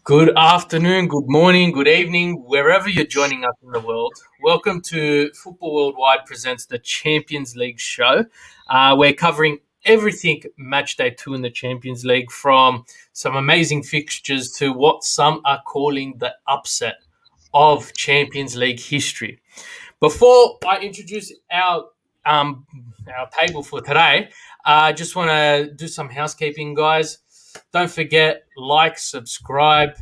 Good afternoon, good morning, good evening, wherever you're joining us in the world. Welcome to Football Worldwide presents the Champions League show. We're covering everything Matchday 2 in the Champions League, from some amazing fixtures to what some are calling the upset of Champions League history. Before I introduce our table for today, I just want to do some housekeeping, guys. Don't forget, like, subscribe,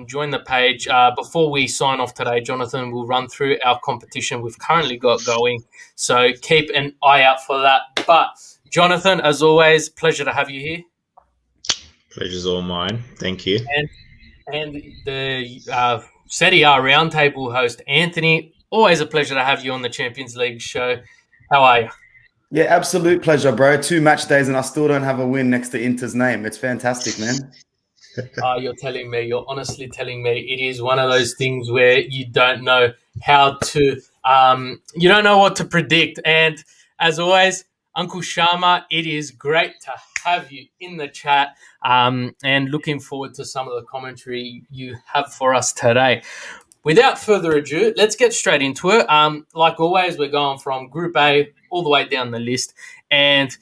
join the page. Before we sign off today, Jonathan will run through our competition we've currently got going. So keep an eye out for that. But Jonathan, as always, pleasure to have you here. Pleasure's all mine. Thank you. And the Serie A roundtable host, Anthony. Always a pleasure to have you on the Champions League show. How are you? Yeah, absolute pleasure, bro. 2 match days and I still don't have a win next to Inter's name. It's fantastic, man. You're telling me, you're honestly telling me it is one of those things where you don't know how to, you don't know what to predict. And as always, Uncle Sharma, it is great to have you in the chat, and looking forward to some of the commentary you have for us today. Without further ado, let's get straight into it. Like always, we're going from Group A all the way down the list. And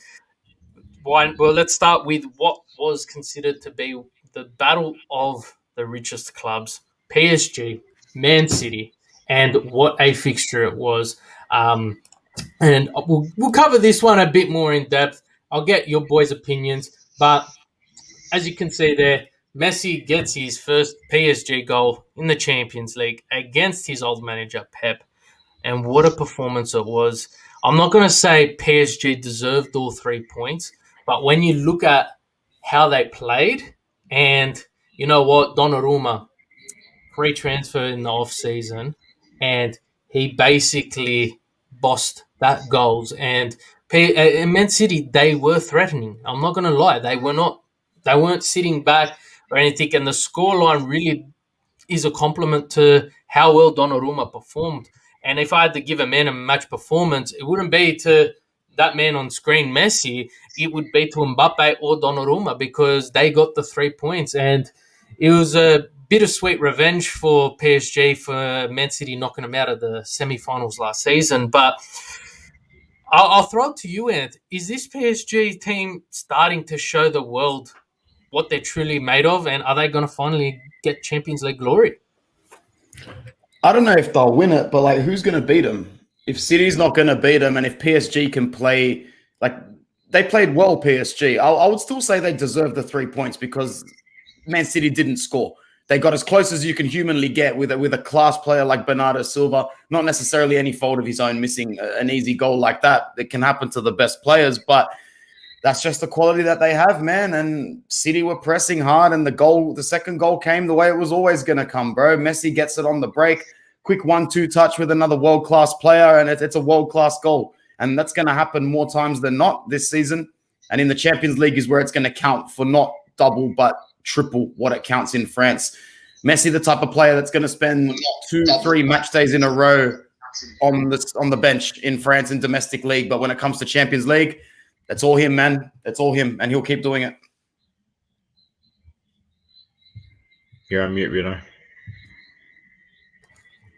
let's start with what was considered to be the battle of the richest clubs, PSG, Man City, and what a fixture it was. And we'll cover this one a bit more in depth. I'll get your boys' opinions, but as you can see there, Messi gets his first PSG goal in the Champions League against his old manager, Pep. And what a performance it was. I'm not going to say PSG deserved all 3 points, but when you look at how they played, and you know what, Donnarumma, free transfer in the off-season, and he basically bossed that goals. And Man City, they were threatening. I'm not going to lie. They weren't sitting back or anything, and the scoreline really is a compliment to how well Donnarumma performed. And if I had to give a man a match performance, it wouldn't be to that man on screen, Messi. It would be to Mbappe or Donnarumma, because they got the 3 points. And it was a bittersweet revenge for PSG for Man City knocking them out of the semi-finals last season. But I'll throw it to you, Ant. Is this PSG team starting to show the world what they're truly made of, and are they going to finally get Champions League glory? I don't know if they'll win it, but who's going to beat them? If City's not going to beat them, and if PSG can play, they played well, PSG. I would still say they deserve the 3 points because Man City didn't score. They got as close as you can humanly get with a class player like Bernardo Silva. Not necessarily any fault of his own missing an easy goal like that. It can happen to the best players, but that's just the quality that they have, man. And City were pressing hard, and the second goal came the way it was always going to come, bro. Messi gets it on the break, quick 1-2 touch with another world-class player, and it's a world-class goal. And that's going to happen more times than not this season. And in the Champions League is where it's going to count for not double but triple what it counts in France. Messi, the type of player that's going to spend 2-3 match days in a row on the bench in France in domestic league. But when it comes to Champions League, that's all him, man. That's all him, and he'll keep doing it. You're on mute, Reno.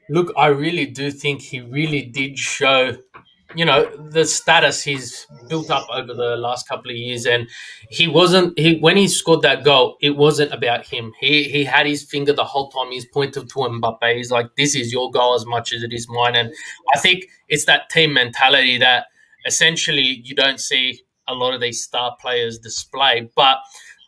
Look, I really do think he really did show, the status he's built up over the last couple of years. And when he scored that goal, it wasn't about him. He had his finger the whole time. He's pointed to Mbappe. He's like, this is your goal as much as it is mine. And I think it's that team mentality that essentially you don't see a lot of these star players display. But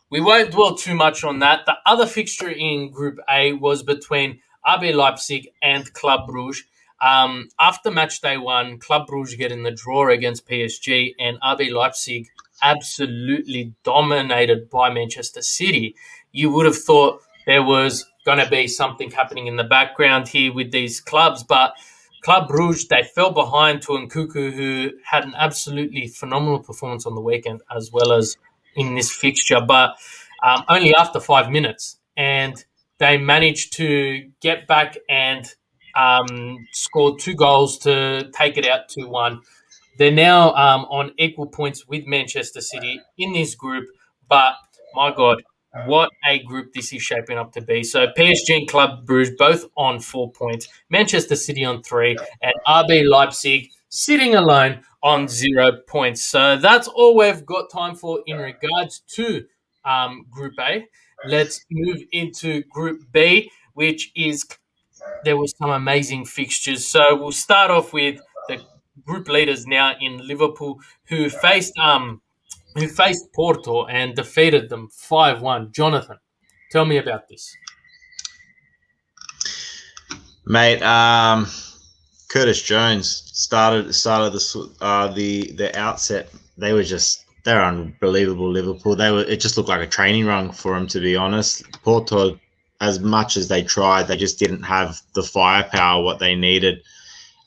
we won't dwell too much on that. The other fixture in Group A was between RB Leipzig and Club Brugge. After match day 1, Club Brugge get in the draw against PSG, and RB Leipzig absolutely dominated by Manchester City. You would have thought there was going to be something happening in the background here with these clubs, but Club Brugge, they fell behind to Nkunku, who had an absolutely phenomenal performance on the weekend as well as in this fixture, but only after 5 minutes. And they managed to get back and scored 2 goals to take it out 2-1. They're now on equal points with Manchester City in this group, but my God, what a group this is shaping up to be. So PSG and Club Brugge both on 4 points, Manchester City on 3, and RB Leipzig sitting alone on 0 points. So that's all we've got time for in regards to Group A. Let's move into Group B, which is there was some amazing fixtures. So we'll start off with the group leaders now in Liverpool, who faced Porto and defeated them 5-1. Jonathan, tell me about this. Mate, Curtis Jones started the outset. They're unbelievable. Liverpool. It just looked like a training run for them, to be honest. Porto, as much as they tried, they just didn't have the firepower what they needed.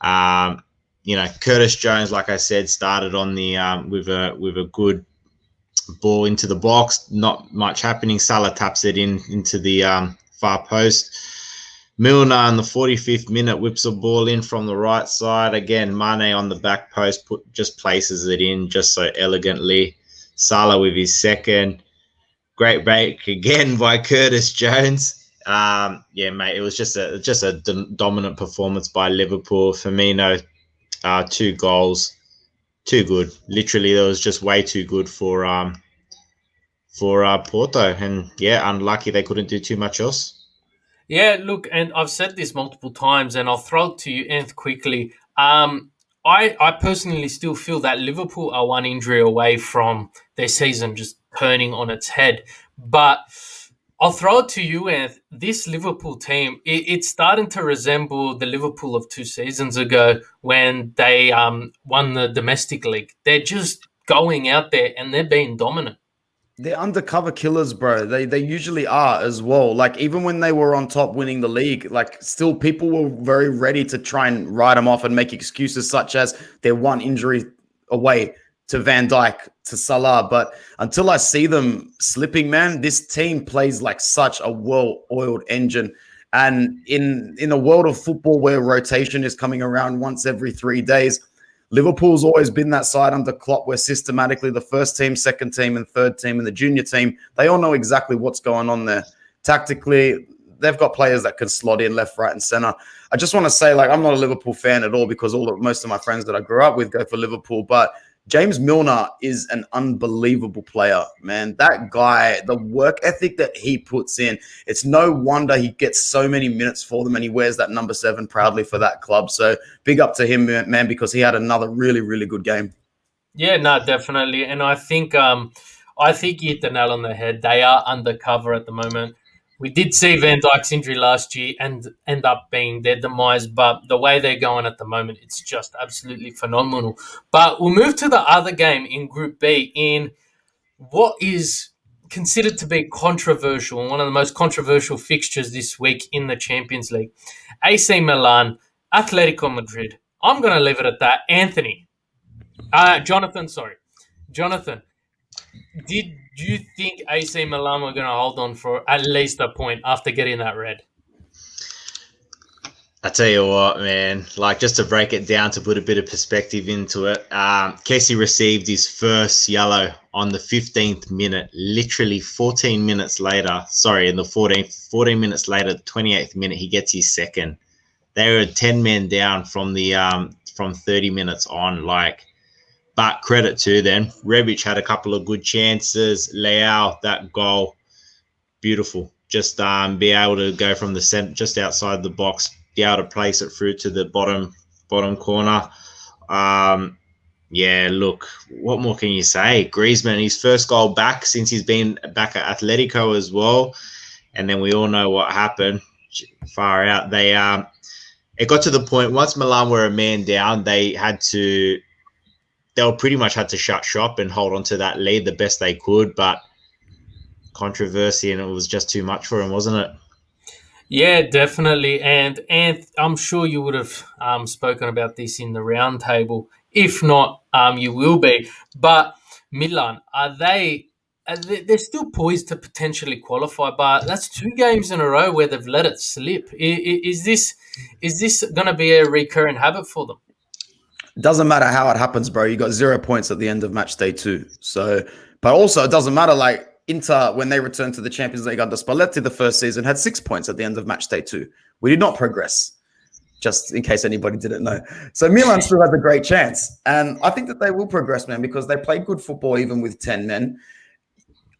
Curtis Jones, like I said, started on the with a good ball into the box. Not much happening. Salah taps it into the far post. Milner in the 45th minute whips a ball in from the right side. Again, Mane on the back post just places it in just so elegantly. Salah with his second. Great break again by Curtis Jones. Mate, it was just a dominant performance by Liverpool. Firmino, 2 goals, too good. Literally, that was just way too good for Porto. And unlucky they couldn't do too much else. Yeah, look, and I've said this multiple times, and I'll throw it to you, Anth, quickly. I personally still feel that Liverpool are one injury away from their season just turning on its head. But I'll throw it to you, Anth. This Liverpool team, it's starting to resemble the Liverpool of 2 seasons ago when they won the domestic league. They're just going out there and they're being dominant. They're undercover killers, bro. They usually are as well. Like, even when they were on top winning the league, like, still people were very ready to try and write them off and make excuses such as they're one injury away to Van Dijk, to Salah. But until I see them slipping, man, this team plays like such a well-oiled engine. And in a world of football where rotation is coming around once every 3 days, Liverpool's always been that side under Klopp where systematically the first team, second team, and third team and the junior team, they all know exactly what's going on there. Tactically, they've got players that can slot in left, right, and center. I just want to say, like, I'm not a Liverpool fan at all because most of my friends that I grew up with go for Liverpool, but James Milner is an unbelievable player, man. That guy, the work ethic that he puts in, it's no wonder he gets so many minutes for them and he wears that number 7 proudly for that club. So big up to him, man, because he had another really, really good game. Yeah, no, definitely. And I think you hit the nail on the head. They are undercover at the moment. We did see Van Dijk's injury last year and end up being their demise, but the way they're going at the moment, it's just absolutely phenomenal. But we'll move to the other game in Group B in what is considered to be controversial, and one of the most controversial fixtures this week in the Champions League. AC Milan, Atletico Madrid. I'm going to leave it at that. Jonathan, did you think AC Milan were going to hold on for at least a point after getting that red? I tell you what, man, like, just to break it down, to put a bit of perspective into it, Kessie received his first yellow on the 15th minute, literally 14 minutes later. Sorry, in the 14 minutes later, the 28th minute, he gets his second. They were 10 men down from 30 minutes on, like. But credit to them. Rebic had a couple of good chances. Leao, that goal, beautiful. Just be able to go from the center, just outside the box, be able to place it through to the bottom corner. Look, what more can you say? Griezmann, his first goal back since he's been back at Atletico as well. And then we all know what happened. Far out. It got to the point, once Milan were a man down, they pretty much had to shut shop and hold on to that lead the best they could, but controversy, and it was just too much for him, wasn't it? Yeah, definitely. And I'm sure you would have spoken about this in the round table. If not, you will be. But Milan, they're still poised to potentially qualify, but that's 2 games in a row where they've let it slip. Is this going to be a recurring habit for them? Doesn't matter how it happens, bro. You got 0 points at the end of match day 2. So, but also it doesn't matter. Like, Inter, when they returned to the Champions League under Spalletti the first season, had 6 points at the end of Matchday 2. We did not progress, just in case anybody didn't know. So Milan still has a great chance. And I think that they will progress, man, because they played good football even with 10 men.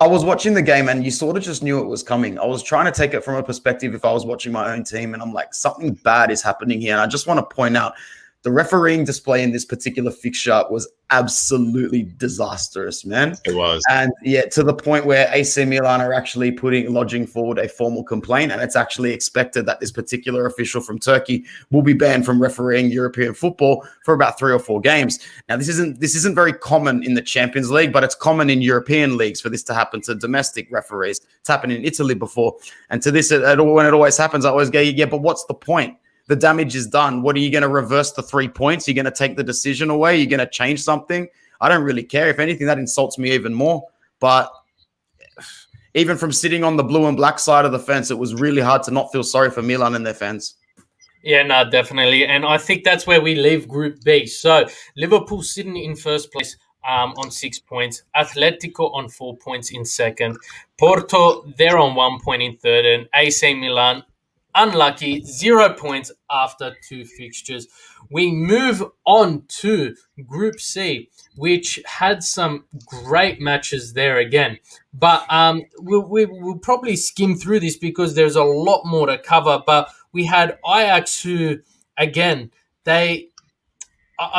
I was watching the game and you sort of just knew it was coming. I was trying to take it from a perspective if I was watching my own team and I'm like, something bad is happening here. And I just want to point out the refereeing display in this particular fixture was absolutely disastrous, man. It was. And yeah, to the point where AC Milan are actually lodging forward a formal complaint, and it's actually expected that this particular official from Turkey will be banned from refereeing European football for about 3 or 4 games. Now, this isn't very common in the Champions League, but it's common in European leagues for this to happen to domestic referees. It's happened in Italy before. And to this, when it always happens, I always go, yeah, but what's the point? The damage is done. What are you going to reverse the 3 points? You're going to take the decision away? You're going to change something? I don't really care. If anything, that insults me even more. But even from sitting on the blue and black side of the fence, it was really hard to not feel sorry for Milan and their fans. Yeah, no, definitely. And I think that's where we leave Group B. So Liverpool sitting in first place on 6 points. Atletico on 4 points in second. Porto, they're on 1 point in third. And AC Milan, unlucky, 0 points after 2 fixtures. We move on to Group C, which had some great matches there again. But we'll probably skim through this because there's a lot more to cover. But we had Ajax, who, again, I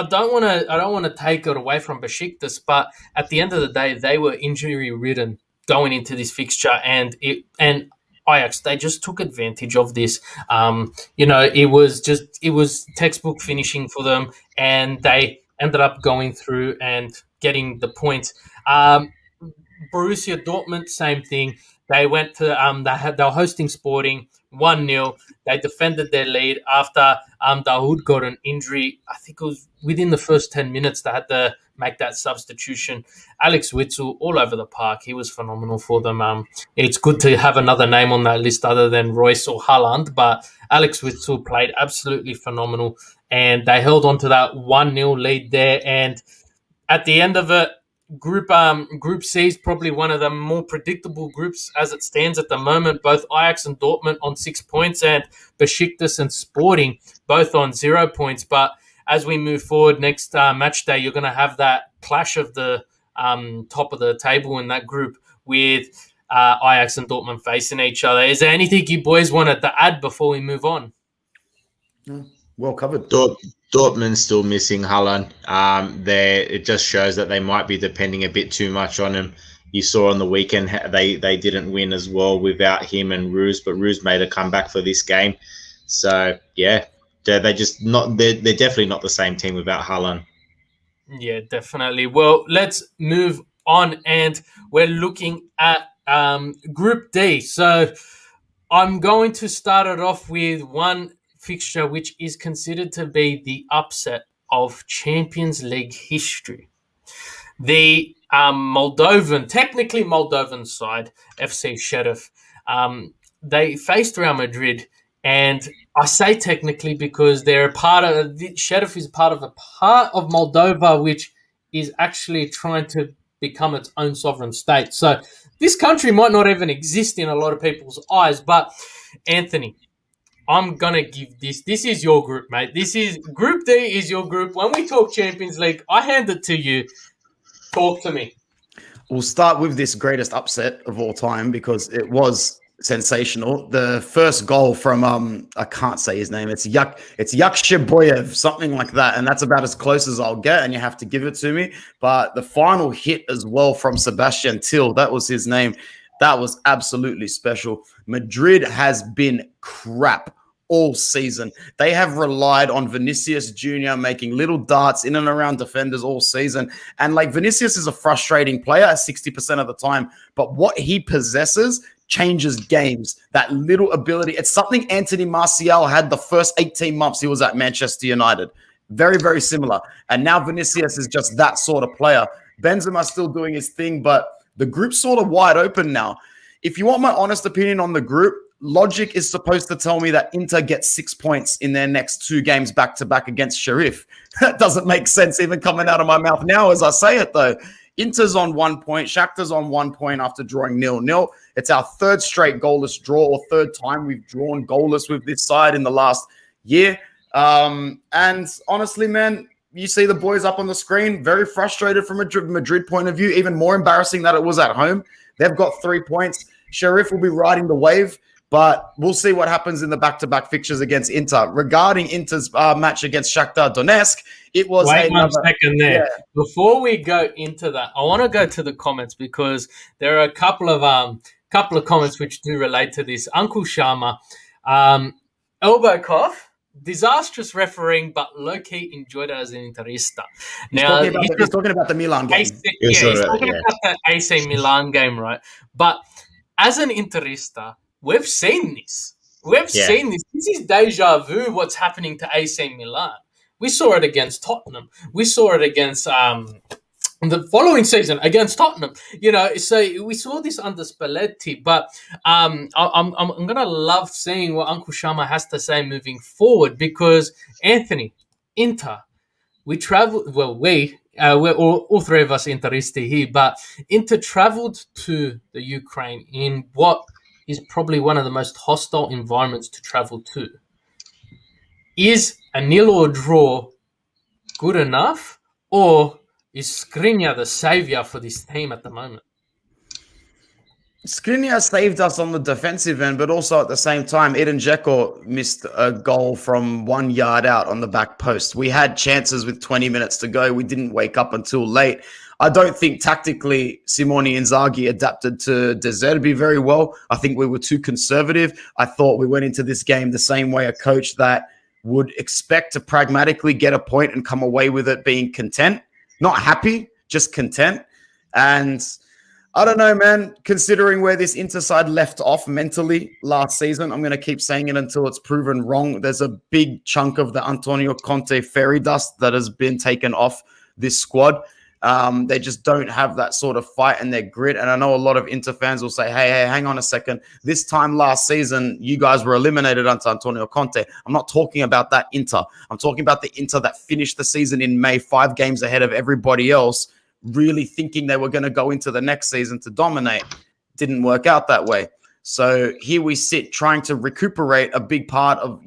don't want to take it away from Besiktas, but at the end of the day, they were injury ridden going into this fixture, and Ajax, they just took advantage of this. It was textbook finishing for them, and they ended up going through and getting the points. Borussia Dortmund, same thing. They went to they were hosting Sporting 1-0. They defended their lead after Dahoud got an injury. I think it was within the first 10 minutes they had to make that substitution. Alex Witsel all over the park. He was phenomenal for them. It's good to have another name on that list other than Royce or Haaland, but Alex Witsel played absolutely phenomenal, and they held on to that 1-0 lead there. And at the end of it, Group C is probably one of the more predictable groups as it stands at the moment. Both Ajax and Dortmund on 6 points, and Besiktas and Sporting both on 0 points. But as we move forward next match day, you're going to have that clash of the top of the table in that group with Ajax and Dortmund facing each other. Is there anything you boys wanted to add before we move on? Well covered. Dortmund's still missing Haaland. It just shows that they might be depending a bit too much on him. You saw on the weekend they didn't win as well without him and Roos, but Roos made a comeback for this game. So yeah, they're definitely not the same team without Haaland. Yeah, definitely. Well, let's move on, and we're looking at Group D. So I'm going to start it off with one fixture which is considered to be the upset of Champions League history. The technically Moldovan side, FC Sheriff, they faced Real Madrid, and I say technically because Sheriff is part of a part of Moldova which is actually trying to become its own sovereign state. So this country might not even exist in a lot of people's eyes, but Anthony, I'm going to give this. This is your group, mate. Group D is your group. When we talk Champions League, I hand it to you. Talk to me. We'll start with this greatest upset of all time because it was sensational. The first goal from, I can't say his name. It's Yakshiboyev, something like that. And that's about as close as I'll get. And you have to give it to me. But the final hit as well from Sebastian Till, that was his name. That was absolutely special. Madrid has been crap all season. They have relied on Vinicius Jr. making little darts in and around defenders all season. And like Vinicius is a frustrating player 60% of the time, but what he possesses changes games. That little ability. It's something Anthony Martial had the first 18 months he was at Manchester United. Very, very similar. And now Vinicius is just that sort of player. Benzema's still doing his thing, but the group's sort of wide open now. If you want my honest opinion on the group, logic is supposed to tell me that Inter gets 6 points in their next 2 games back-to-back against Sheriff. That doesn't make sense even coming out of my mouth now as I say it, though. Inter's on 1 point. Shakhtar's on 1 point after drawing 0-0. It's our third straight goalless draw, or third time we've drawn goalless with this side in the last year. And honestly, man, you see the boys up on the screen, very frustrated from a Madrid point of view, even more embarrassing that it was at home. They've got 3 points. Sheriff will be riding the wave, but we'll see what happens in the back-to-back fixtures against Inter. Regarding Inter's match against Shakhtar Donetsk, it was Wait 1 second there. Yeah. Before we go into that, I want to go to the comments because there are a couple of comments which do relate to this. Uncle Sharma, elbow cough. Disastrous refereeing, but low-key enjoyed it as an Interista. Now he's talking about the Milan game. He's talking about the AC Milan game, right? But as an Interista, we've seen this. Seen this. This is deja vu. What's happening to AC Milan? We saw it against Tottenham. We saw it against the following season against Tottenham. So we saw this under Spalletti, but I'm gonna love seeing what Uncle Sharma has to say moving forward, because Anthony, Inter, we traveled. Well, we're all three of us Interisti here, but Inter traveled to the Ukraine in what is probably one of the most hostile environments to travel to. Is a nil or draw good enough, or is Skriniar the saviour for this team at the moment? Skriniar saved us on the defensive end, but also at the same time, Edin Dzeko missed a goal from 1 yard out on the back post. We had chances with 20 minutes to go. We didn't wake up until late. I don't think tactically Simone Inzaghi adapted to De Zerbi very well. I think we were too conservative. I thought we went into this game the same way a coach that would expect to pragmatically get a point and come away with it being content. Not happy, just content. And I don't know, man, considering where this Inter side left off mentally last season, I'm going to keep saying it until it's proven wrong. There's a big chunk of the Antonio Conte fairy dust that has been taken off this squad. They just don't have that sort of fight and their grit. And I know a lot of Inter fans will say, hey, hang on a second. This time last season, you guys were eliminated under Antonio Conte. I'm not talking about that Inter. I'm talking about the Inter that finished the season in May, 5 games ahead of everybody else, really thinking they were going to go into the next season to dominate. Didn't work out that way. So here we sit trying to recuperate a big part of,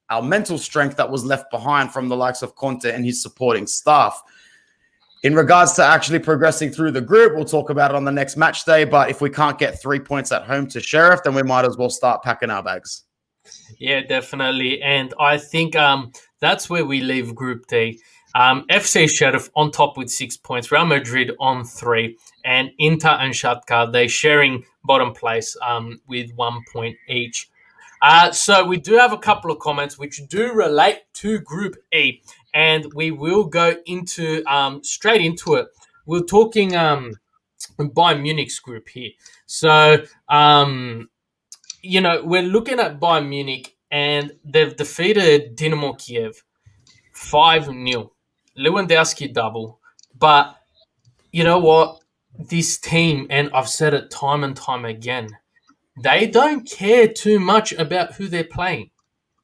our mental strength that was left behind from the likes of Conte and his supporting staff. In regards to actually progressing through the group, we'll talk about it on the next match day. But if we can't get 3 points at home to Sheriff, then we might as well start packing our bags. Yeah, definitely. And I think that's where we leave Group D. FC Sheriff on top with 6 points, Real Madrid on 3, and Inter and Shakhtar, they're sharing bottom place with 1 point each. So we do have a couple of comments which do relate to Group E, and we will go into straight into it. We're talking Bayern Munich's group here. So, we're looking at Bayern Munich, and they've defeated Dynamo Kiev 5-0. Lewandowski double. But you know what? This team, and I've said it time and time again, they don't care too much about who they're playing.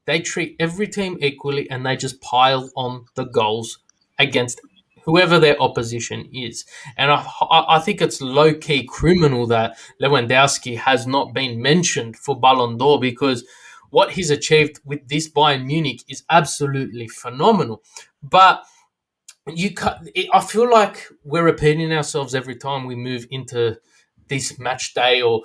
They treat every team equally, and they just pile on the goals against whoever their opposition is. And I think it's low-key criminal that Lewandowski has not been mentioned for Ballon d'Or, because what he's achieved with this Bayern Munich is absolutely phenomenal. But I feel like we're repeating ourselves every time we move into this match day, or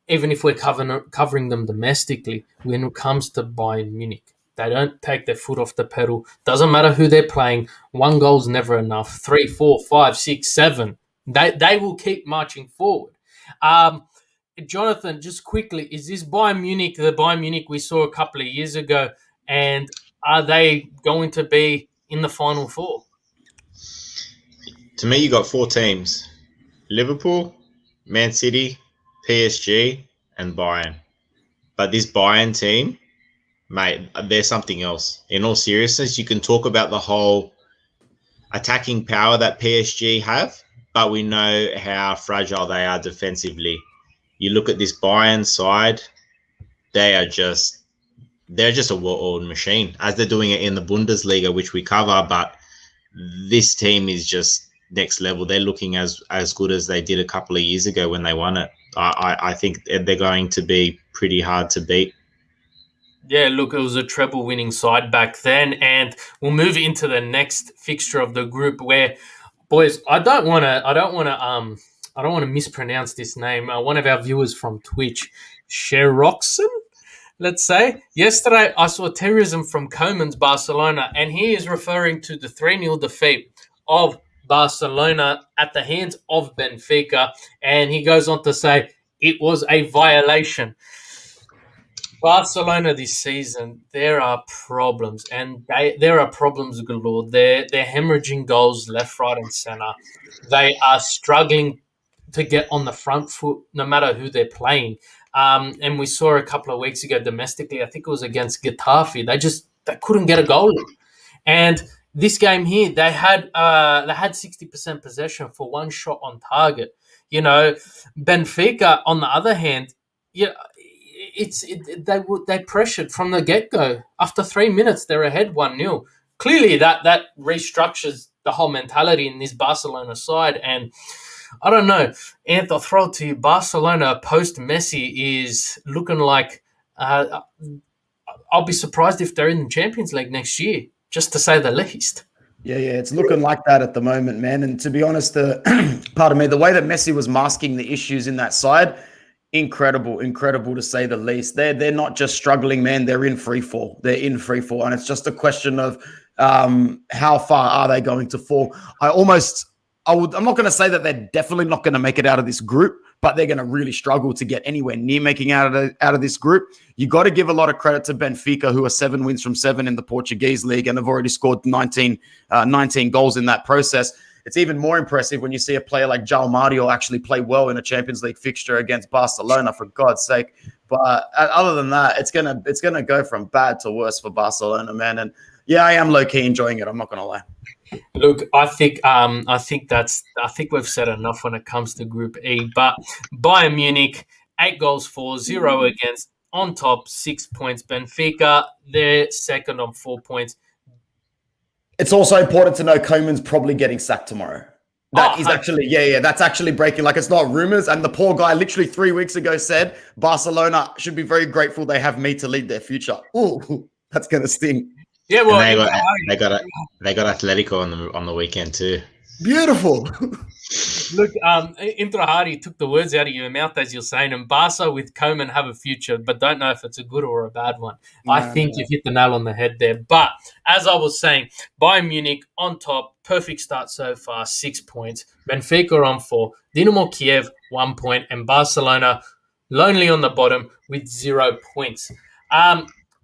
even if we're covering them domestically. When it comes to Bayern Munich, they don't take their foot off the pedal. Doesn't matter who they're playing. 1 goal's never enough. 3, 4, 5, 6, 7. They will keep marching forward. Jonathan, just quickly, is this Bayern Munich the Bayern Munich we saw a couple of years ago, and are they going to be in the Final Four? To me, you got 4 teams: Liverpool, Man City, PSG, and Bayern. But this Bayern team, mate, they're something else. In all seriousness, you can talk about the whole attacking power that PSG have, but we know how fragile they are defensively. You look at this Bayern side, they're just a well-oiled machine, as they're doing it in the Bundesliga, which we cover. But this team is just next level. They're looking as good as they did a couple of years ago when they won it. I think they're going to be pretty hard to beat. Yeah, look, it was a treble-winning side back then, and we'll move into the next fixture of the group. Where, boys, I don't want to mispronounce this name. One of our viewers from Twitch, Sheroxon, let's say. Yesterday, I saw terrorism from Koeman's Barcelona, and he is referring to the 3-0 defeat of Barcelona at the hands of Benfica, and he goes on to say it was a violation. Barcelona this season, there are problems, and there are problems galore. They're hemorrhaging goals left, right, and center. They are struggling to get on the front foot, no matter who they're playing. And we saw a couple of weeks ago domestically, I think it was against Getafe. They couldn't get a goal in. And this game here, they had 60% possession for one shot on target. You know, Benfica, on the other hand, they pressured from the get-go. After 3 minutes, they're ahead 1-0. Clearly, that restructures the whole mentality in this Barcelona side. And I don't know, Anth, I'll throw it to you. Barcelona post-Messi is looking like I'll be surprised if they're in the Champions League next year, just to say the least. Yeah, it's looking like that at the moment, man. And to be honest, pardon me, the way that Messi was masking the issues in that side, incredible to say the least. They're not just struggling, man. They're in free fall. And it's just a question of how far are they going to fall. I'm not going to say that they're definitely not going to make it out of this group, but they're going to really struggle to get anywhere near making out of this group. You got to give a lot of credit to Benfica, who are 7 wins from 7 in the Portuguese league and have already scored 19 goals in that process. It's even more impressive when you see a player like João Mario actually play well in a Champions League fixture against Barcelona, for God's sake. But other than that, it's gonna go from bad to worse for Barcelona, man. And yeah, I am low key enjoying it. I'm not gonna lie. Look, I think we've said enough when it comes to Group E. But Bayern Munich, 8 goals for, 0 against, on top, 6 points. Benfica, they're second on 4 points. It's also important to know Koeman's probably getting sacked tomorrow. That's actually breaking. Like, it's not rumors. And the poor guy literally 3 weeks ago said Barcelona should be very grateful they have me to lead their future. Ooh, that's gonna sting. Yeah, well, they got Atletico on the weekend too. Beautiful. Look, Intrahari took the words out of your mouth as you're saying, and Barca with Koeman have a future, but don't know if it's a good or a bad one. I think you've hit the nail on the head there. But as I was saying, Bayern Munich on top, perfect start so far, 6 points. Benfica on 4, Dinamo Kiev 1 point, and Barcelona lonely on the bottom with 0 points.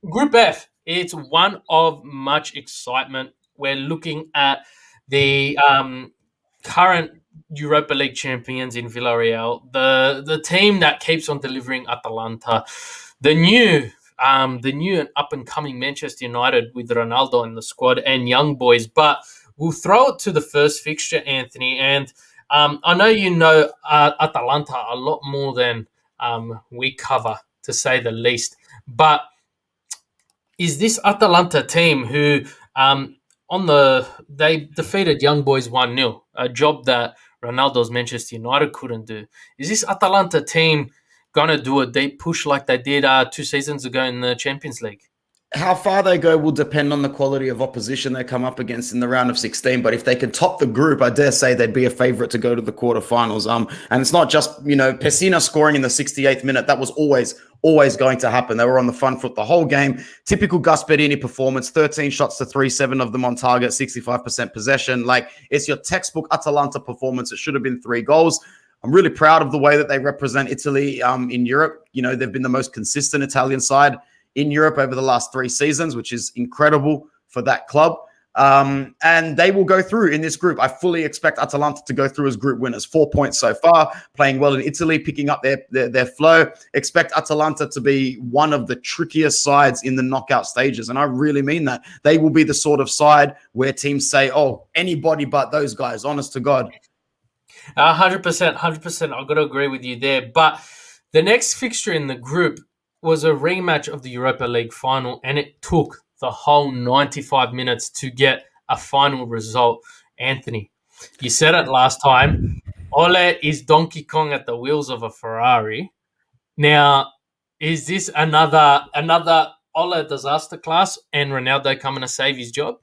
Group F, it's one of much excitement. We're looking at the current Europa League champions in Villarreal, the team that keeps on delivering Atalanta, the new and up-and-coming Manchester United with Ronaldo in the squad and young boys. But we'll throw it to the first fixture, Anthony, and I know you know Atalanta a lot more than we cover, to say the least. Is this Atalanta team who they defeated Young Boys 1-0, a job that Ronaldo's Manchester United couldn't do? Is this Atalanta team going to do a deep push like they did 2 seasons ago in the Champions League? How far they go will depend on the quality of opposition they come up against in the round of 16. But if they can top the group, I dare say they'd be a favorite to go to the quarterfinals. And it's not just, Pessina scoring in the 68th minute. That was always going to happen. They were on the front foot the whole game. Typical Gasperini performance, 13 shots to 3, 7 of them on target, 65% possession. Like, it's your textbook Atalanta performance. It should have been 3 goals. I'm really proud of the way that they represent Italy in Europe. They've been the most consistent Italian side in Europe over the last 3 seasons, which is incredible for that club. And they will go through in this group. I fully expect Atalanta to go through as group winners. 4 points so far, playing well in Italy, picking up their flow. Expect Atalanta to be one of the trickiest sides in the knockout stages. And I really mean that. They will be the sort of side where teams say, oh, anybody but those guys, honest to God. 100%. I've got to agree with you there. But the next fixture in the group was a rematch of the Europa League final, and it took the whole 95 minutes to get a final result. Anthony, You said it last time. Ole is Donkey Kong at the wheels of a Ferrari. Now, is this another Ole disaster class and Ronaldo coming to save his job?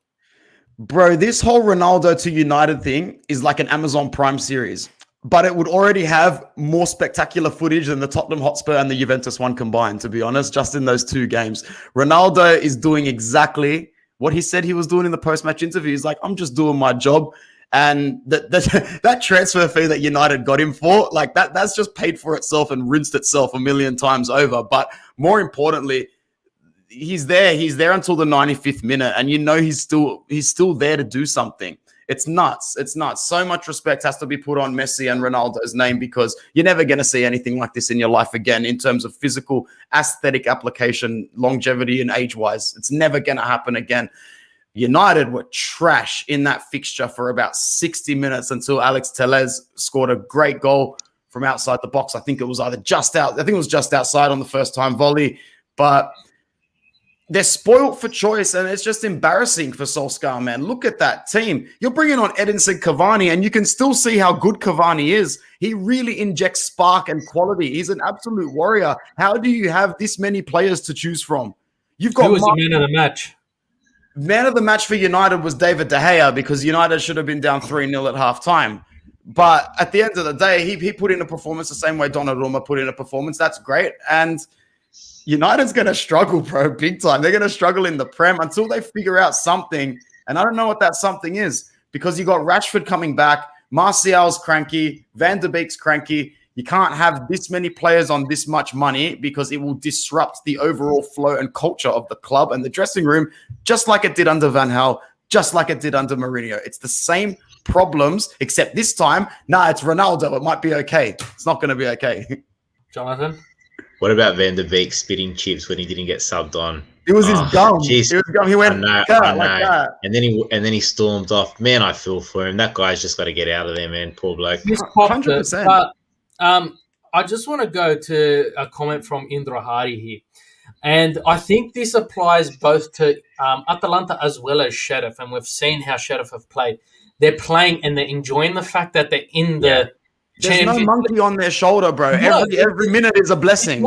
Bro, this whole Ronaldo to United thing is like an Amazon Prime series, but it would already have more spectacular footage than the Tottenham Hotspur and the Juventus one combined, to be honest, just in those 2 games. Ronaldo is doing exactly what he said he was doing in the post-match interview. He's like, I'm just doing my job. And that transfer fee that United got him for, like that's just paid for itself and rinsed itself a million times over. But more importantly, he's there until the 95th minute, and you know he's still there to do something. It's nuts. So much respect has to be put on Messi and Ronaldo's name, because you're never going to see anything like this in your life again in terms of physical, aesthetic application, longevity, and age-wise. It's never going to happen again. United were trash in that fixture for about 60 minutes until Alex Tellez scored a great goal from outside the box. I think it was just outside on the first time volley, but they're spoiled for choice, and it's just embarrassing for Solskjaer, man. Look at that team. You're bringing on Edinson Cavani, and you can still see how good Cavani is. He really injects spark and quality. He's an absolute warrior. How do you have this many players to choose from? You've got Who was the man of the match? Man of the match for United was David De Gea, because United should have been down 3-0 at halftime. But at the end of the day, he put in a performance the same way Donnarumma put in a performance. That's great. And United's going to struggle, bro, big time. They're going to struggle in the Prem until they figure out something. And I don't know what that something is, because you got Rashford coming back, Martial's cranky, Van de Beek's cranky. You can't have this many players on this much money, because it will disrupt the overall flow and culture of the club and the dressing room, just like it did under Van Gaal, just like it did under Mourinho. It's the same problems, except this time, it's Ronaldo. It might be okay. It's not going to be okay. Jonathan? What about Van de Beek spitting chips when he didn't get subbed on? It was his gum. Geez. It was gum. He went I know. like that. And then he stormed off. Man, I feel for him. That guy's just got to get out of there, man. Poor bloke. 100%. But I just want to go to a comment from Indra Hari here. And I think this applies both to Atalanta as well as Sheriff. And we've seen how Sheriff have played. They're playing and they're enjoying the fact that they're in the There's no monkey on their shoulder, bro. Every minute is a blessing.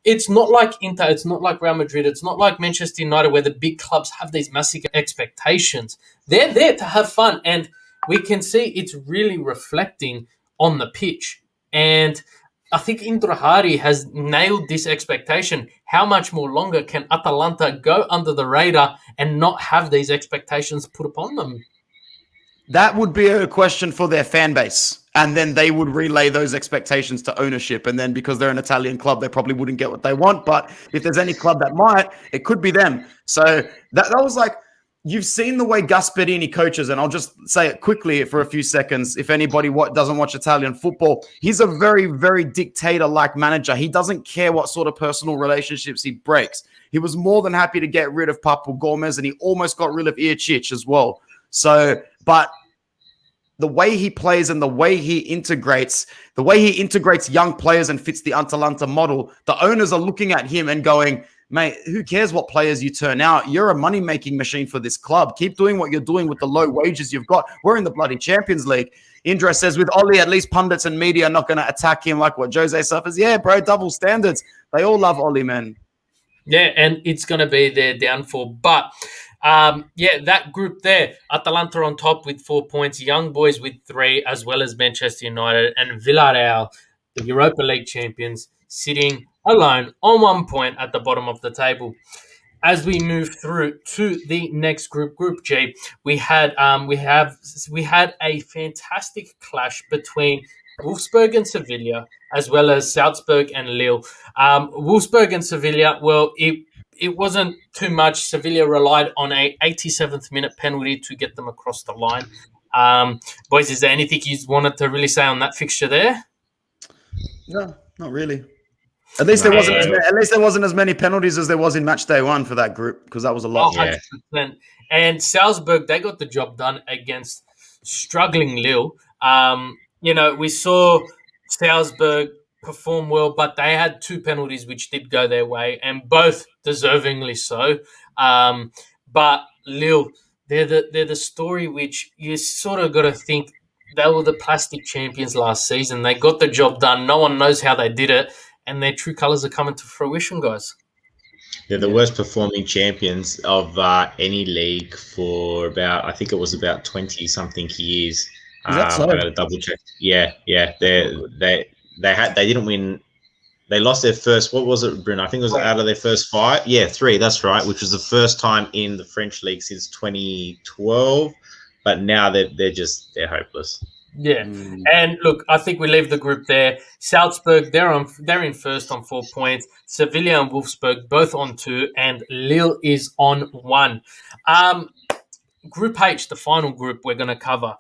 It's not like Inter. It's not like Real Madrid. It's not like Manchester United, where the big clubs have these massive expectations. They're there to have fun. And we can see it's really reflecting on the pitch. And I think Indra Hari has nailed this expectation. How much more longer can Atalanta go under the radar and not have these expectations put upon them? That would be a question for their fan base. And then they would relay those expectations to ownership. And then because they're an Italian club, they probably wouldn't get what they want. But if there's any club that might, it could be them. So that was like, you've seen the way Gasperini coaches, and I'll just say it quickly for a few seconds. If anybody doesn't watch Italian football, he's a very, very dictator-like manager. He doesn't care what sort of personal relationships he breaks. He was more than happy to get rid of Papu Gomez, and he almost got rid of Ilicic as well. So, but the way he plays and the way he integrates young players and fits the Atalanta model, the owners are looking at him and going, mate, who cares what players you turn out? You're a money-making machine for this club. Keep doing what you're doing with the low wages you've got. We're in the bloody Champions League. Indra says, with Oli, at least pundits and media are not going to attack him like what Jose suffers. Yeah, bro, double standards. They all love Oli, man. Yeah, and it's going to be their downfall. But, that group there, Atalanta on top with 4 points, Young Boys with 3, as well as Manchester United, and Villarreal, the Europa League champions, sitting alone on 1 point at the bottom of the table. As we move through to the next group, Group G, we had a fantastic clash between Wolfsburg and Sevilla, as well as Salzburg and Lille. Wolfsburg and Sevilla, well, it wasn't too much. Sevilla relied on a 87th minute penalty to get them across the line. Boys, is there anything you wanted to really say on that fixture there? No, not really. At least there wasn't as many penalties as there was in Matchday 1 for that group, because that was a lot. 100%. And Salzburg, they got the job done against struggling Lille. We saw Salzburg perform well, but they had 2 penalties which did go their way, and both deservingly so. But Lille, they're the story which you sort of got to think, they were the plastic champions last season. They got the job done. No one knows how they did it, and their true colours are coming to fruition, guys. They're the worst performing champions of any league for about, I think it was about 20 something years. Is that so? I got to double check. Yeah. They didn't win. They lost their first. What was it, Bruno? I think it was out of their first 5. Yeah, 3. That's right. Which was the first time in the French league since 2012. But now they're hopeless. Yeah, and look, I think we leave the group there. Salzburg, they're in first on 4 points. Sevilla and Wolfsburg both on 2, and Lille is on 1. Group H, the final group we're going to cover: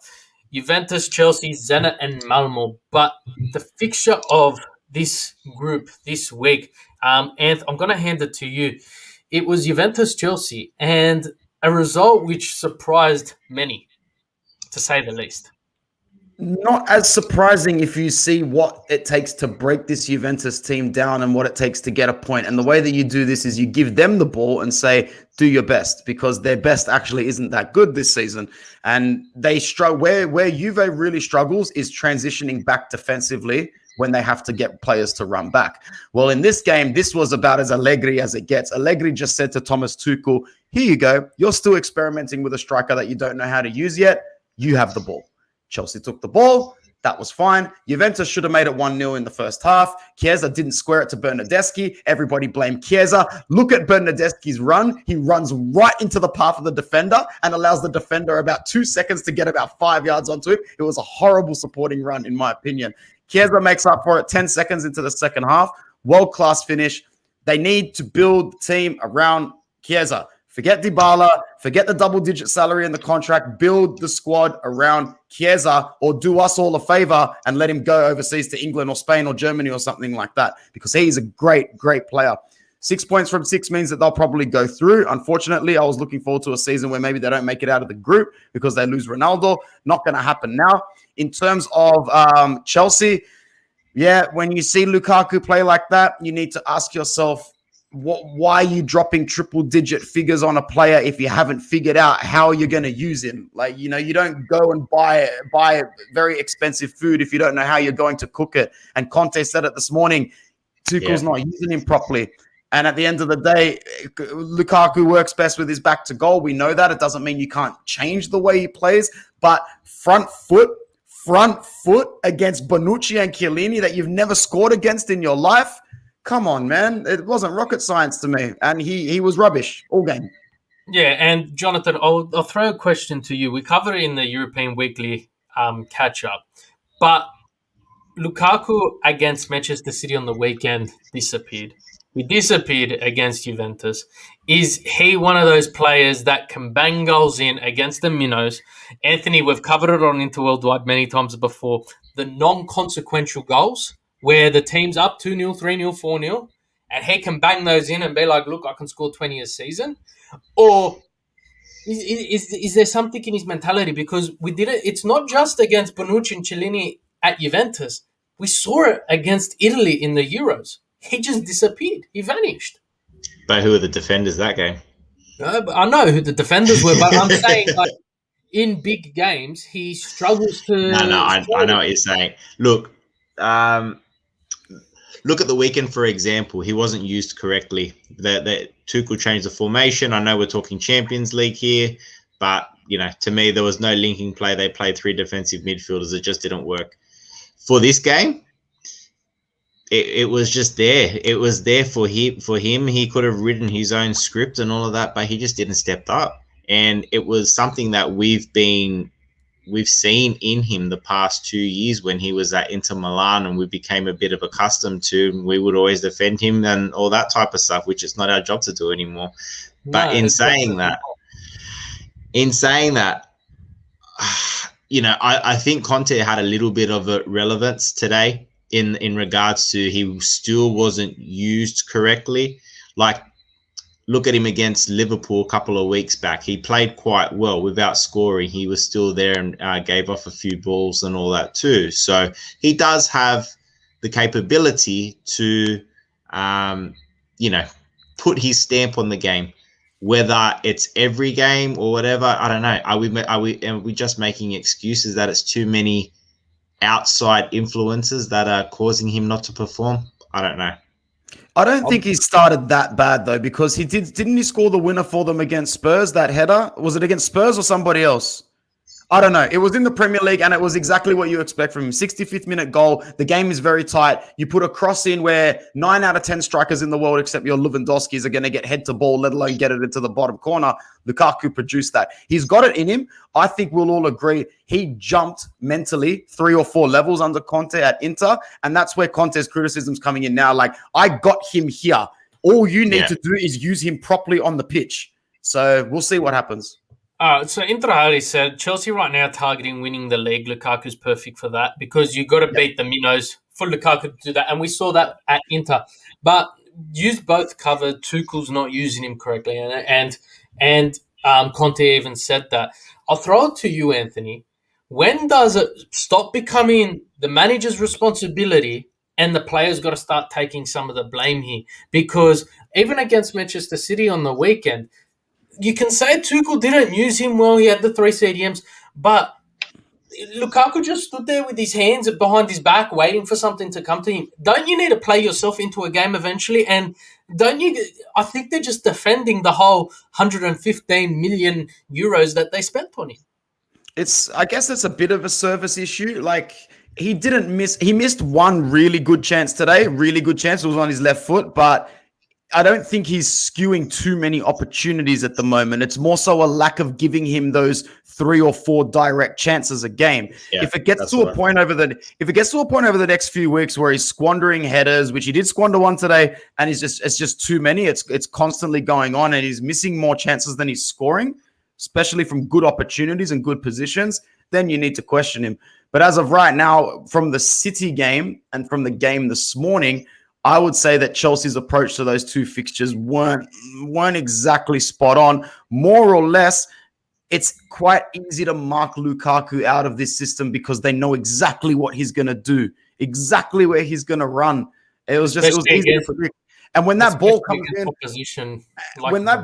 Juventus, Chelsea, Zenit, and Malmo. But the fixture of this group this week, and I'm going to hand it to you. It was Juventus, Chelsea, and a result which surprised many, to say the least. Not as surprising if you see what it takes to break this Juventus team down and what it takes to get a point. And the way that you do this is you give them the ball and say, do your best, because their best actually isn't that good this season. And they struggle. Where Juve really struggles is transitioning back defensively when they have to get players to run back. Well, in this game, this was about as Allegri as it gets. Allegri just said to Thomas Tuchel, here you go. You're still experimenting with a striker that you don't know how to use yet. You have the ball. Chelsea took the ball. That was fine. Juventus should have made it 1-0 in the first half. Chiesa didn't square it to Bernardeschi. Everybody blamed Chiesa. Look at Bernardeschi's run. He runs right into the path of the defender and allows the defender about 2 seconds to get about 5 yards onto him. It was a horrible supporting run, in my opinion. Chiesa makes up for it 10 seconds into the second half. World-class finish. They need to build the team around Chiesa. Forget Dybala, forget the double-digit salary in the contract, build the squad around Chiesa, or do us all a favor and let him go overseas to England or Spain or Germany or something like that, because he's a great, great player. 6 points from 6 means that they'll probably go through. Unfortunately, I was looking forward to a season where maybe they don't make it out of the group because they lose Ronaldo. Not going to happen now. In terms of Chelsea, yeah, when you see Lukaku play like that, you need to ask yourself, why are you dropping triple-digit figures on a player if you haven't figured out how you're going to use him? Like, you don't go and buy very expensive food if you don't know how you're going to cook it. And Conte said it this morning, Tuchel's not using him properly. And at the end of the day, Lukaku works best with his back to goal. We know that. It doesn't mean you can't change the way he plays, but front foot against Bonucci and Chiellini that you've never scored against in your life. Come on, man. It wasn't rocket science to me. And he was rubbish all game. Yeah, and Jonathan, I'll throw a question to you. We covered it in the European Weekly catch-up. But Lukaku against Manchester City on the weekend disappeared. He disappeared against Juventus. Is he one of those players that can bang goals in against the minnows? Anthony, we've covered it on Interworldwide many times before. The non-consequential goals where the team's up 2-0, 3-0, 4-0, and he can bang those in and be like, look, I can score 20 a season? Or is there something in his mentality? Because we did it. It's not just against Bonucci and Chiellini at Juventus. We saw it against Italy in the Euros. He just disappeared. He vanished. But who are the defenders that game? I know who the defenders were, but I'm saying, like, in big games, he struggles to... No, I know what you're saying. Look, look at the weekend, for example. He wasn't used correctly. The Tuchel changed the formation. I know we're talking Champions League here, but, to me, there was no linking play. They played 3 defensive midfielders. It just didn't work. For this game, it was just there. It was there for him. He could have written his own script and all of that, but he just didn't step up. And it was something that we've seen in him the past 2 years when he was at Inter Milan, and we became a bit of accustomed to. We would always defend him and all that type of stuff, which is not our job to do anymore. But in saying that, I think Conte had a little bit of a relevance today in regards to he still wasn't used correctly. Like, look at him against Liverpool a couple of weeks back. He played quite well without scoring. He was still there and gave off a few balls and all that too. So he does have the capability to, put his stamp on the game. whether it's every game or whatever, I don't know. Are we just making excuses that it's too many outside influences that are causing him not to perform? I don't know. I don't think he started that bad though, because didn't he score the winner for them against Spurs, that header? Was it against Spurs or somebody else? I don't know. It was in the Premier League, and it was exactly what you expect from him. 65th minute goal. The game is very tight. You put a cross in where 9 out of 10 strikers in the world, except your Lewandowskis, are going to get head to ball, let alone get it into the bottom corner. Lukaku produced that. He's got it in him. I think we'll all agree he jumped mentally 3 or 4 levels under Conte at Inter, and that's where Conte's criticism's coming in now. Like, I got him here. All you need to do is use him properly on the pitch. So we'll see what happens. So Inter said Chelsea right now targeting winning the league. Lukaku's perfect for that because you got to beat the minnows for Lukaku to do that, and we saw that at Inter. But you've both covered Tuchel's not using him correctly, and Conte even said that. I'll throw it to you, Anthony. When does it stop becoming the manager's responsibility and the players got to start taking some of the blame here? Because even against Manchester City on the weekend, you can say Tuchel didn't use him well. He had the 3 CDMs, but Lukaku just stood there with his hands behind his back waiting for something to come to him. Don't you need to play yourself into a game eventually? And don't you? I think they're just defending the whole 115 million euros that they spent on him. I guess it's a bit of a service issue. Like, he missed one really good chance today. Really good chance. It was on his left foot, but I don't think he's skewing too many opportunities at the moment. It's more so a lack of giving him those 3 or 4 direct chances a game. If it gets to a point over the next few weeks where he's squandering headers, which he did squander one today, and it's just too many. It's constantly going on, and he's missing more chances than he's scoring, especially from good opportunities and good positions. Then you need to question him. But as of right now, from the City game and from the game this morning, I would say that Chelsea's approach to those 2 fixtures weren't exactly spot on. More or less, it's quite easy to mark Lukaku out of this system because they know exactly what he's going to do, exactly where he's going to run. It was easy to predict. And when that ball comes in,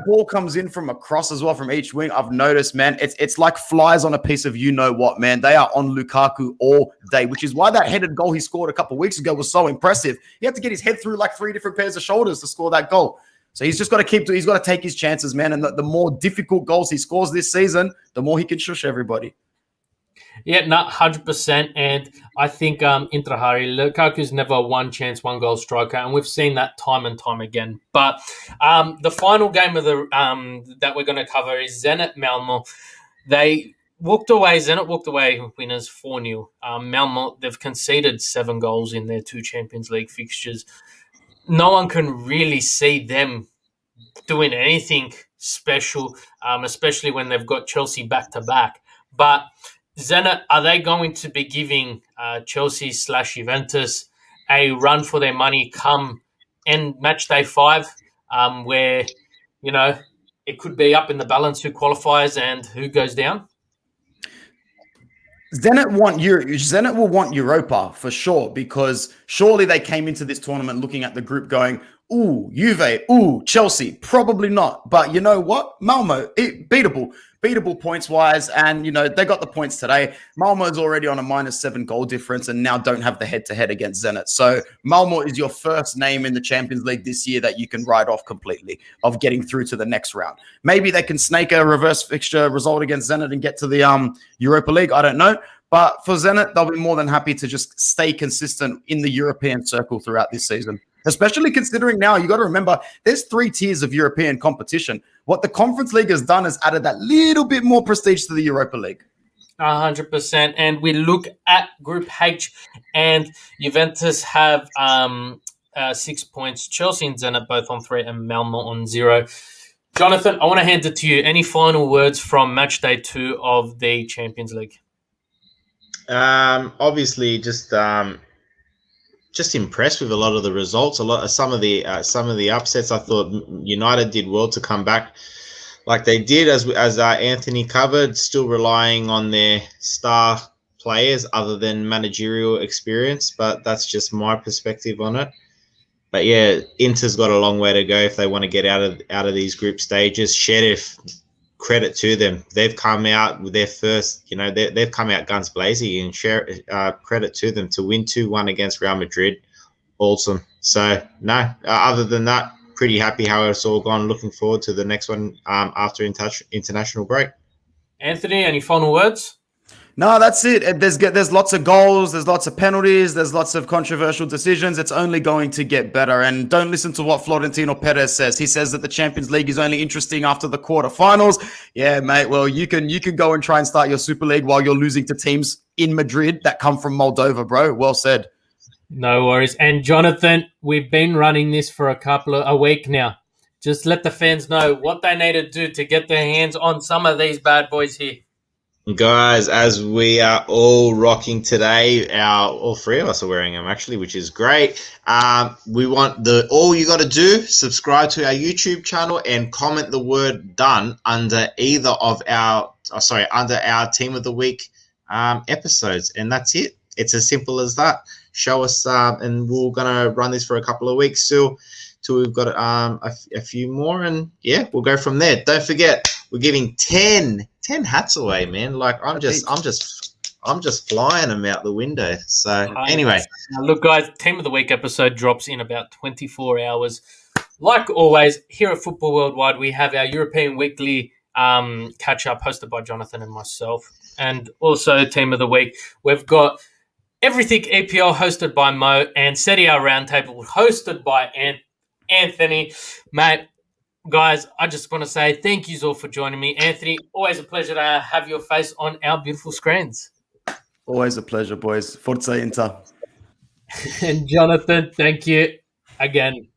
ball comes in from across as well from each wing, I've noticed, man, it's like flies on a piece of you-know-what, man. They are on Lukaku all day, which is why that headed goal he scored a couple of weeks ago was so impressive. He had to get his head through like 3 different pairs of shoulders to score that goal. So he's just got to he's got to take his chances, man. And the more difficult goals he scores this season, the more he can shush everybody. Yeah, not 100%. And I think Lukaku's never a one chance, one goal striker, and we've seen that time and time again. But the final game of the that we're going to cover is Zenit Malmo. Zenit walked away winners 4-0. Malmo, they've conceded 7 goals in their 2 Champions League fixtures. No one can really see them doing anything special, especially when they've got Chelsea back-to-back. But Zenit, are they going to be giving Chelsea/Juventus a run for their money come end Matchday 5, where, it could be up in the balance who qualifies and who goes down? Zenit will want Europa for sure, because surely they came into this tournament looking at the group going, ooh, Juve, ooh, Chelsea, probably not. But you know what? Malmo, beatable points-wise, and, they got the points today. Malmo's already on a -7 goal difference and now don't have the head-to-head against Zenit. So Malmo is your first name in the Champions League this year that you can write off completely of getting through to the next round. Maybe they can snake a reverse fixture result against Zenit and get to the Europa League. I don't know. But for Zenit, they'll be more than happy to just stay consistent in the European circle throughout this season. Especially considering now, you got to remember, there's 3 tiers of European competition. What the Conference League has done is added that little bit more prestige to the Europa League. 100%. And we look at Group H, and Juventus have 6 points. Chelsea and Zenit both on 3, and Malmo on 0. Jonathan, I want to hand it to you. Any final words from Matchday 2 of the Champions League? Obviously, just impressed with a lot of the results. Some of the upsets. I thought United did well to come back like they did, as Anthony covered. Still relying on their star players other than managerial experience, but that's just my perspective on it. But yeah, Inter's got a long way to go if they want to get out of these group stages. Sheriff, credit to them. They've come out with their first, they've come out guns blazing, and credit to them to win 2-1 against Real Madrid. Awesome. So, no, other than that, pretty happy how it's all gone. Looking forward to the next one after international break. Anthony, any final words? No, that's it. There's lots of goals, there's lots of penalties, there's lots of controversial decisions. It's only going to get better. And don't listen to what Florentino Perez says. He says that the Champions League is only interesting after the quarterfinals. Yeah, mate. Well, you can go and try and start your Super League while you're losing to teams in Madrid that come from Moldova, bro. Well said. No worries. And Jonathan, we've been running this for a week now. Just let the fans know what they need to do to get their hands on some of these bad boys here. Guys, as we are all rocking today, all three of us are wearing them actually, which is great. We want all you got to do, subscribe to our YouTube channel and comment the word done under either of under our Team of the Week episodes. And that's it. It's as simple as that. Show us, and we're going to run this for a couple of weeks till we've got a few more, and yeah, we'll go from there. Don't forget, we're giving 10 hats away, man. Like I'm just flying them out the window. So anyway, now look, guys, Team of the Week episode drops in about 24 hours. Like always, here at Football Worldwide, we have our European Weekly catch up hosted by Jonathan and myself, and also Team of the Week. We've got Everything EPL hosted by Mo and Serie A Roundtable hosted by Anthony. Mate, guys, I just want to say thank you all for joining me. Anthony, always a pleasure to have your face on our beautiful screens. Always a pleasure, boys. Forza Inter. And Jonathan, thank you again.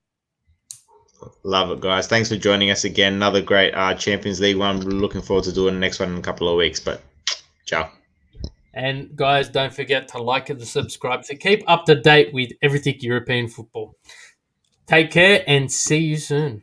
Love it, guys. Thanks for joining us again. Another great Champions League one. We're looking forward to doing the next one in a couple of weeks. But ciao. And guys, don't forget to like and subscribe to keep up to date with everything European football. Take care and see you soon.